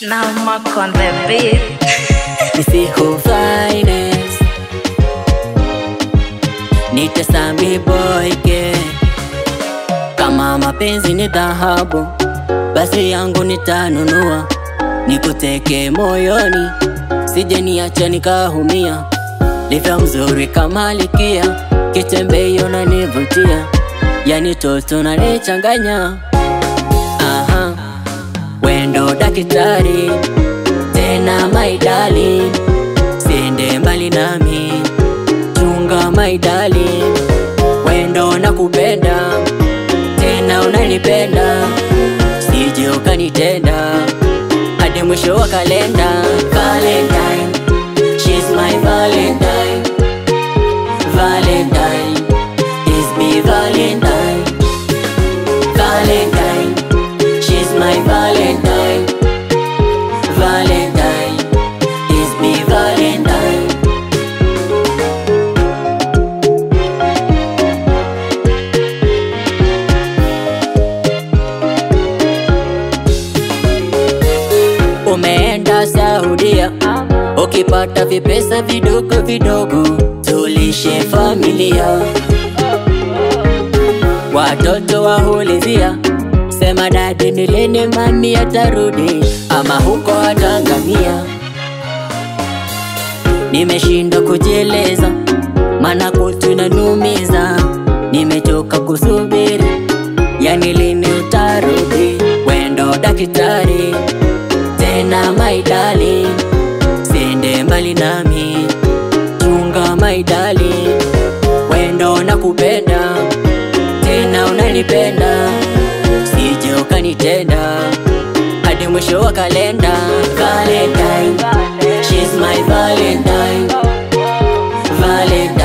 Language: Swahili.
Now Mark on the beat. Isi who finest Nite Sammy boy ke. Kama mapenzi ni dhahabu, basi yangu nitanunua, nikuteke moyoni, sije niacha nikahumia. Livyo mzuri kama likia, kitembeo na nivutia, yani toto na nichanganya. Aha, wendo dakitari, tena my darling, siende mbali nami, chunga my darling. Wendo nakupenda, tena unanipenda, sije ukanitenda, hadi mwisho wa kalenda. Valentine, she's my Valentine. Valentine, is me Valentine. Valentine, she's my Valentine. Valentine, is me Valentine. Umeenda Saudia, ukipata vipesa vidogo vidogo, tulishe familia. Watoto wahulizia, sema dadi ni lini mami atarudi, ama huko atangamia. Nimeshindwa kujieleza, maana kutu inanumiza, nimechoka kusubiri, yani lini utarudi. Wendo dakitari, tena my darling, siende mbali nami, chunga my darling. Wendo nakupenda, tena unanipenda, sije ukanitenda, hadi mwisho wa kalenda. Valentine, she's my Valentine. Valentine,